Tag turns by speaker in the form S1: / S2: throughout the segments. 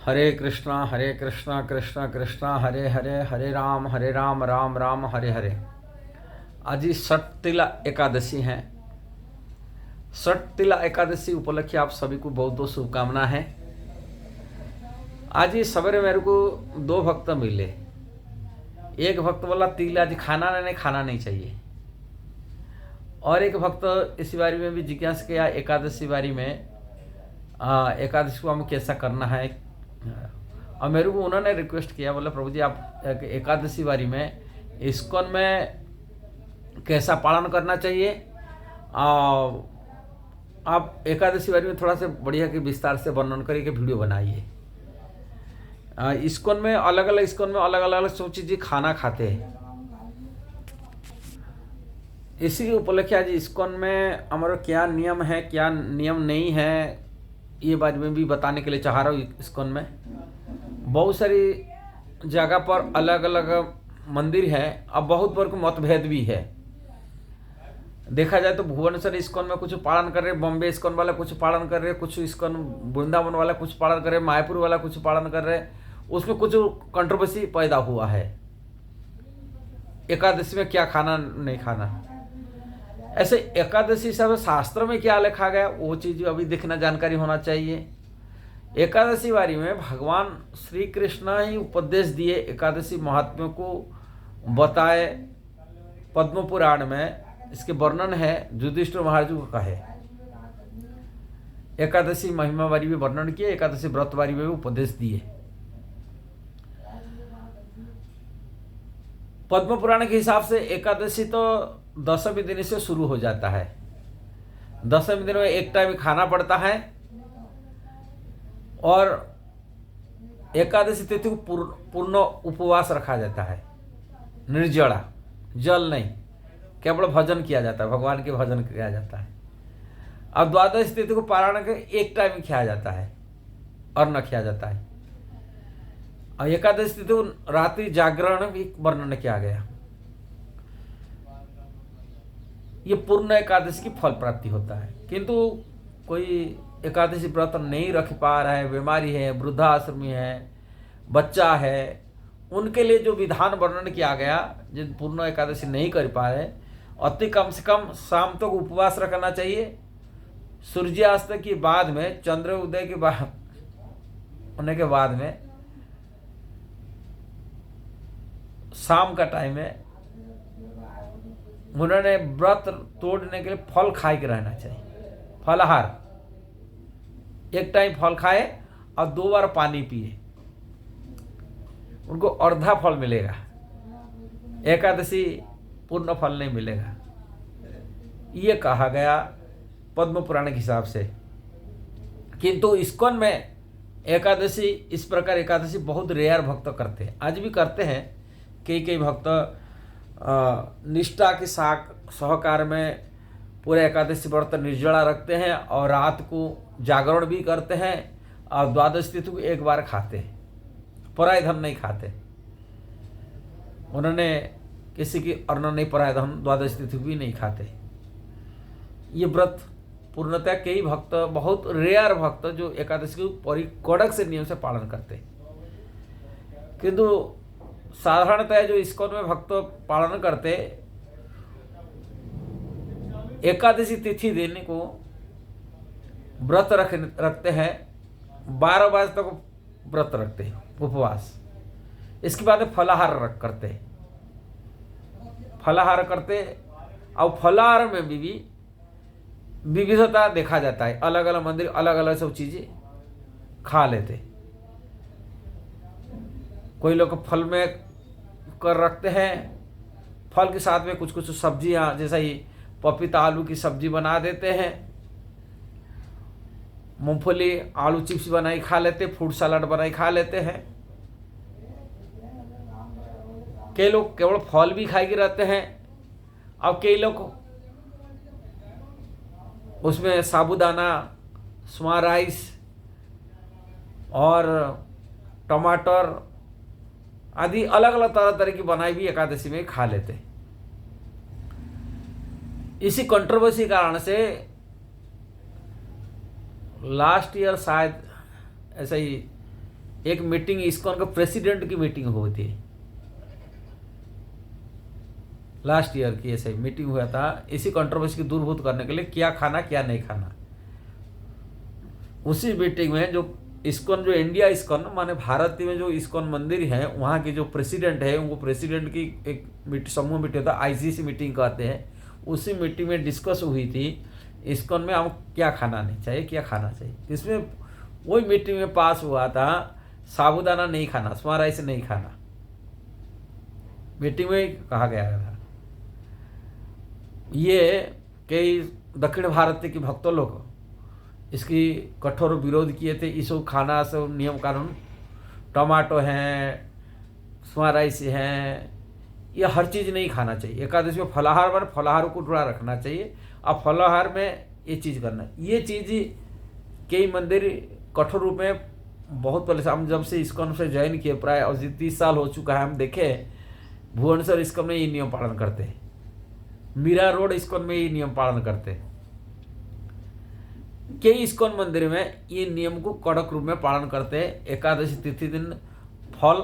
S1: हरे कृष्णा कृष्णा कृष्णा हरे हरे, हरे राम राम राम हरे हरे। आज षटतिला एकादशी है। षटतिला एकादशी उपलक्ष्य आप सभी को बहुत बहुत शुभकामना है। आज ही सवेरे मेरे को दो भक्त मिले। एक भक्त बोला तिल आज खाना नहीं चाहिए, और एक भक्त इस बारे में भी जिज्ञासा किया एकादशी बारी में एकादशी को हमें कैसा करना है। और मेरे को उन्होंने रिक्वेस्ट किया, बोला प्रभु जी आप एकादशी बारी में इस्कॉन में कैसा पालन करना चाहिए, आप एकादशी बारी में थोड़ा सा बढ़िया के विस्तार से वर्णन करके वीडियो बनाइए। इस्कॉन में अलग अलग सब चीज़ें खाना खाते हैं। इसी उपलक्ष्य आज इस्कॉन में हमारा क्या नियम है क्या नियम नहीं है, ये बारे में भी बताने के लिए चाह रहा हूँ। इस्कॉन में बहुत सारी जगह पर अलग अलग मंदिर है, अब बहुत बार को मतभेद भी है। देखा जाए तो भुवनेश्वर इस्कॉन में कुछ पालन कर रहे, बॉम्बे इस्कॉन वाला कुछ पालन कर रहे, कुछ इस्कॉन वृंदावन वाला कुछ पालन कर रहे, मायापुर वाला कुछ पालन कर रहे, उसमें कुछ कंट्रोवर्सी पैदा हुआ है। एकादशी में क्या खाना नहीं खाना, ऐसे एकादशी सब शास्त्र में क्या लिखा गया वो चीज़ अभी देखना, जानकारी होना चाहिए। एकादशी वारी में भगवान श्री कृष्ण ही उपदेश दिए, एकादशी महात्म्यों को बताए। पद्म पुराण में इसके वर्णन है, युधिष्ठिर महाराज को कहे। एकादशी महिमा वारी में वर्णन किए, एकादशी व्रत वारी में उपदेश दिए। पद्म पुराण के हिसाब से एकादशी तो 10वें दिन से शुरू हो जाता है। 10वें दिन में एक टाइम खाना पड़ता है, और एकादशी तिथि को पूर्ण उपवास रखा जाता है, निर्जला, जल नहीं, केवल भजन किया जाता है, भगवान के भजन किया जाता है। अब द्वादश तिथि को पारायण के एक टाइम किया जाता है, अन्न किया जाता है। और एकादशी तिथि को रात्रि जागरण भी वर्णन किया गया। ये पूर्ण एकादशी की फल प्राप्ति होता है। किंतु कोई एकादशी व्रत नहीं रख पा रहा है, बीमारी है, वृद्धाश्रमी है, बच्चा है, उनके लिए जो विधान वर्णन किया गया, जिन पूर्ण एकादशी नहीं कर पा रहे, अति कम से कम शाम तक उपवास रखना चाहिए। सूर्यास्त के बाद में, चंद्र उदय के बाद होने के बाद में शाम का टाइम है, उन्होंने व्रत तोड़ने के लिए फल खाए के रहना चाहिए। फलाहार, एक टाइम फल खाए और 2 बार पानी पिए, उनको अर्धा फल मिलेगा। एकादशी पूर्ण फल नहीं मिलेगा, ये कहा गया पद्म पुराण के हिसाब से। किंतु इस्कॉन में एकादशी, इस प्रकार एकादशी बहुत रेयर भक्त करते हैं, आज भी करते हैं। कई भक्त निष्ठा के साथ सहकार में पूरे एकादशी व्रत निर्जला रखते हैं, और रात को जागरण भी करते हैं, और द्वादश तिथि को एक बार खाते हैं, पराय धन नहीं खाते। उन्होंने किसी की अन्न नहीं, पराय धन द्वादश तिथि भी नहीं खाते। ये व्रत पूर्णतः कई भक्त, बहुत रेयर भक्त जो एकादशी को कड़क से नियम से पालन करते हैं। किंतु साधारणतः जो इस्कॉन में भक्त पालन करते, एकादशी तिथि दिन को व्रत रखते हैं, 12 बजे तक व्रत रखते हैं, उपवास। इसके बाद फलाहार करते हैं, फलाहार करते, और फलाहार में भी विविधता देखा जाता है। अलग अलग मंदिर अलग अलग सब चीज़ें खा लेते। कोई लोग फल में कर रखते हैं, फल के साथ में कुछ कुछ सब्जियां, जैसा ही पपीता आलू की सब्जी बना देते हैं, मूंगफली आलू चिप्स बनाई खा लेते, फ्रूट सलाद बनाई खा लेते हैं। कई लोग केवल फल भी खाए के रहते हैं, और कई लोग उसमें साबूदाना, स्मा राइस और टमाटर आदि अलग अलग तरह की बनाई भी एकादशी में खा लेते हैं। इसी कंट्रोवर्सी कारण से लास्ट ईयर शायद ऐसा ही एक मीटिंग इस्कॉन का प्रेसिडेंट की मीटिंग हुई थी लास्ट ईयर की, ऐसे मीटिंग हुआ था इसी कंट्रोवर्सी की दूरभूत करने के लिए, क्या खाना क्या नहीं खाना। उसी मीटिंग में जो इस्कॉन, जो इंडिया इस्कॉन माने भारत में जो इस्कॉन मंदिर है, वहाँ के जो प्रेसिडेंट है, वो प्रेसिडेंट की एक समूह मीटिंग होता है, ICC मीटिंग कहते हैं। उसी मीटिंग में डिस्कस हुई थी इस्कॉन में हम क्या खाना नहीं चाहिए, क्या खाना चाहिए। इसमें वही मीटिंग में पास हुआ था साबूदाना नहीं खाना, स्मा राइस नहीं खाना, मीटिंग में कहा गया था। ये कई दक्षिण भारत के भक्तों लोग इसकी कठोर विरोध किए थे। इस खाना सब नियम कानून, टमाटो हैं, स्मा राइस हैं, ये हर चीज़ नहीं खाना चाहिए। एकादशी में फलाहार बने, फलाहार को थोड़ा रखना चाहिए, और फलाहार में ये चीज़ करना। ये चीज़ कई मंदिर कठोर रूप में बहुत पहले से, हम जब से इस्कॉन से ज्वाइन किए प्राय 30 साल हो चुका है, हम देखे भुवनेश्वर इस्कॉन में ये नियम पालन करते हैं, मीरा रोड इस्कॉन में ये नियम पालन करते हैं। कई इस्कॉन मंदिर में ये नियम को कड़क रूप में पालन करते हैं। एकादशी तिथि दिन फल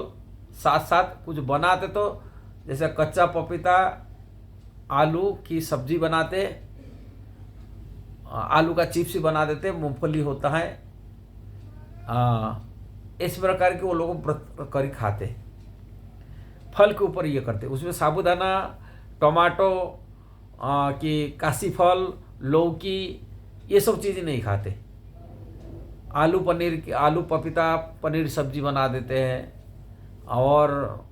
S1: साथ साथ कुछ बनाते, तो जैसे कच्चा पपीता, आलू की सब्जी बनाते, आलू का चिप्स ही बना देते, मूंगफली होता है, इस प्रकार के वो लोग व्रत करी खाते। फल के ऊपर ये करते, उसमें साबूदाना, टमाटो की काशी फल, लौकी, ये सब चीज़ें नहीं खाते। आलू पनीर की, आलू पपीता पनीर सब्जी बना देते हैं और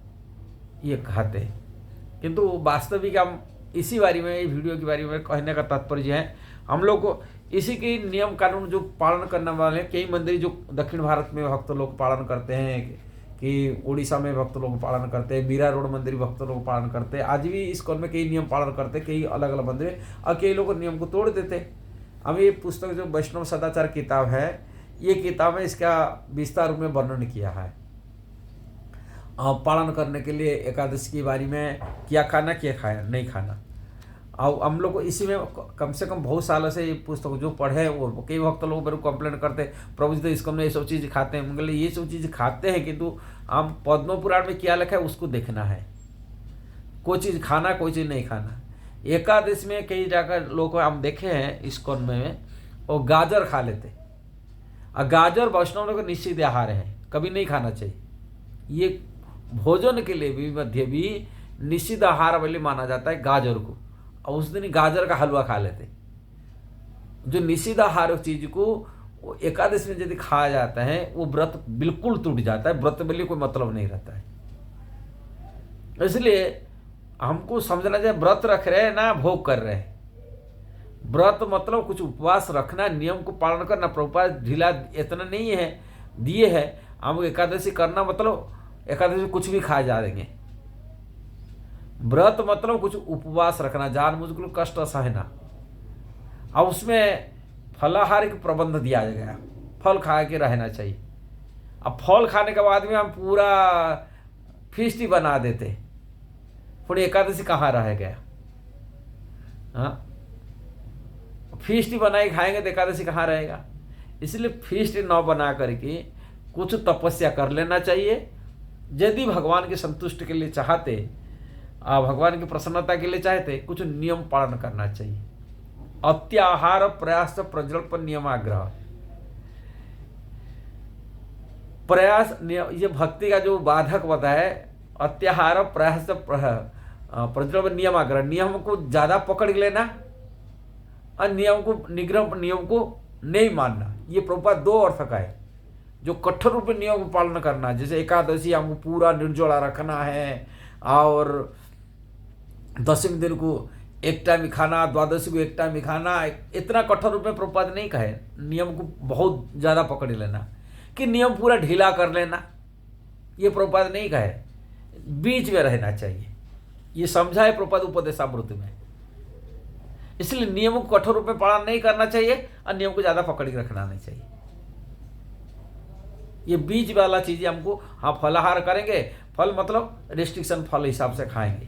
S1: ये खाते हैं। किंतु वास्तविक हम इसी बारे में, ये वीडियो के बारे में कहने का तात्पर्य है, हम लोग को इसी के नियम कानून जो पालन करने वाले कई मंदिर जो दक्षिण भारत में भक्त लोग पालन करते हैं, कि उड़ीसा में भक्त लोग पालन करते हैं, मीरा रोड मंदिर भक्त लोग पालन करते हैं, आज भी इस्कॉन में कई नियम पालन करते हैं, कई अलग अलग मंदिर, और कई लोग नियम को तोड़ देते हैं। अब ये पुस्तक जो वैष्णव सदाचार किताब है, ये किताब में इसका विस्तार रूप में वर्णन किया है पालन करने के लिए एकादशी के बारे में, क्या खाना क्या खाया नहीं खाना। और हम लोग को इसी में कम से कम बहुत सालों से ये पुस्तक जो पढ़े, वो कई वक्त लोग मेरे को कंप्लेंट करते, प्रभु जी तो इसको में ये सब चीज़ खाते हैं। मतलब ये सब चीज़ खाते हैं, किंतु हम पद्म पुराण में क्या लिखा है उसको देखना है, कोई चीज़ खाना कोई चीज़ नहीं खाना। एकादशी में कई जगह लोग हम देखे हैं इस्कॉन में, वो गाजर खा लेते, और गाजर वैष्णव लोग निश्चित आहार है, कभी नहीं खाना चाहिए। ये भोजन के लिए भी मध्य भी निश्चित आहार वाले माना जाता है गाजर को, और उस दिन गाजर का हलवा खा लेते। जो निषिद्ध आहार चीज को एकादशी में यदि खाया जाता है, वो व्रत बिल्कुल टूट जाता है, व्रत के लिए कोई मतलब नहीं रहता है। इसलिए हमको समझना चाहिए व्रत रख रहे हैं ना भोग कर रहे हैं। व्रत मतलब कुछ उपवास रखना, नियम को पालन करना। प्रभुपाद ढीला इतना नहीं है दिए है, हम एकादशी करना मतलब एकादशी कुछ भी खा जा देंगे। व्रत मतलब कुछ उपवास रखना, जानबूझ के कष्ट सहना, और उसमें फलाहार का प्रबंध दिया गया, फल खा के रहना चाहिए। अब फल खाने के बाद में हम पूरा फीस्ट ही बना देते, थोड़ी एकादशी कहाँ रह गया। हाँ, फीस्ट ही बनाए खाएंगे तो एकादशी कहाँ रहेगा। इसलिए फीस्ट न बना करके कुछ तपस्या कर लेना चाहिए। यदि भगवान की संतुष्टि के लिए चाहते, भगवान की प्रसन्नता के लिए चाहते, कुछ नियम पालन करना चाहिए। अत्याहार प्रयास प्रज्वल्प नियमाग्रह, प्रयास ये भक्ति का जो बाधक बताए। अत्याहार प्रयास प्रज्वल्प नियमाग्रह, नियम को ज्यादा पकड़ लेना और नियम को निग्रह, नियम को नहीं मानना। ये प्रभुपाद दो अर्थ का है। जो कठोर रूप में नियम को पालन करना, जैसे एकादशी हमको पूरा निर्जला रखना है, और दसवीं दिन को एक टाइम ही खाना, द्वादशी को एक टाइम ही खाना, इतना कठोर रूप में प्रभुपाद नहीं कहे। नियम को बहुत ज़्यादा पकड़ लेना कि नियम पूरा ढीला कर लेना, ये प्रभुपाद नहीं कहे। बीच में रहना चाहिए, ये समझा है प्रभुपाद उपदेशामृत में। इसलिए नियमों को कठोर रूप में पालन नहीं करना चाहिए और नियम को ज़्यादा पकड़ के रखना नहीं चाहिए। ये बीच वाला चीज़ें हमको, हाँ फलाहार करेंगे, फल मतलब रिस्ट्रिक्शन फल हिसाब से खाएंगे।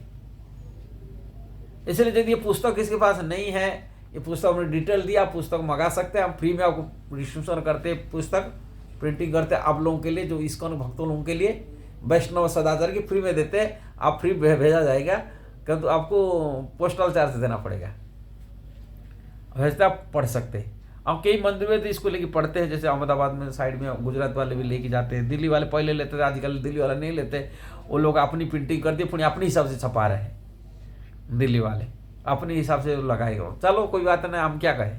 S1: इसलिए यदि ये पुस्तक किसके पास नहीं है, ये पुस्तक हमने डिटेल दिया, पुस्तक मंगा सकते हैं हम, फ्री में आपको डिस्ट्रीब्यूशन करते हैं पुस्तक। प्रिंटिंग करते आप लोगों के लिए, जो इस्कॉन भक्तों लोगों के लिए वैष्णव सदाचार की फ्री में देते हैं। आप फ्री भेजा जाएगा, किंतु आपको पोस्टल चार्ज देना पड़ेगा। वैसे आप पढ़ सकते हैं। अब कई मंदिर में तो इसको लेके पढ़ते हैं, जैसे अहमदाबाद में साइड में गुजरात वाले भी लेके जाते हैं, दिल्ली वाले पहले लेते थे, आजकल दिल्ली वाला नहीं लेते। वो लोग अपनी प्रिंटिंग कर दिए, फिर अपने हिसाब से छपा रहे हैं। दिल्ली वाले अपने हिसाब से लगाएगा। चलो कोई बात नहीं, हम क्या कहें,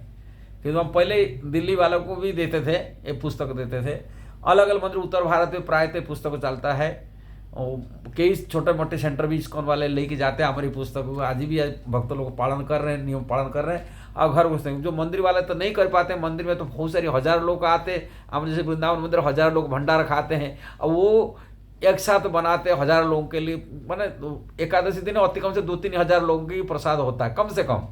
S1: क्योंकि हम पहले दिल्ली वालों को भी देते थे, ये पुस्तक देते थे। अलग अलग मंदिर उत्तर भारत में प्रायतः पुस्तक चलता है, और कई छोटे मोटे सेंटर भी इस्कॉन वाले लेके जाते हैं हमारी पुस्तकों को। आज भी भक्तों लोग पालन कर रहे हैं, नियम पालन कर रहे हैं। अब घर घुसते हैं, जो मंदिर वाले तो नहीं कर पाते, मंदिर में तो बहुत सारे हज़ार लोग आते। हम जैसे वृंदावन मंदिर हज़ार लोग भंडारा खाते हैं, और वो एक साथ बनाते हैं हज़ार लोगों के लिए। माने एकादशी दिन अति कम से 2-3 हज़ार लोगों की प्रसाद होता है, कम से कम।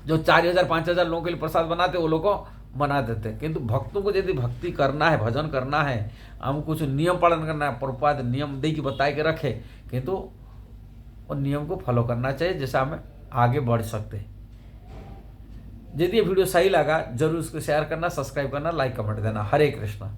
S1: जो 4,000-5,000 लोगों के लिए प्रसाद बनाते वो लोग को बना देते। किंतु भक्तों को यदि भक्ति करना है, भजन करना है, हम कुछ नियम पालन करना है, प्रभुपाद नियम दे के बताए के रखे, किंतु उन नियम को फॉलो करना चाहिए, जैसे हमें आगे बढ़ सकते। यदि ये वीडियो सही लगा जरूर उसको शेयर करना, सब्सक्राइब करना, लाइक कमेंट देना। हरे कृष्णा।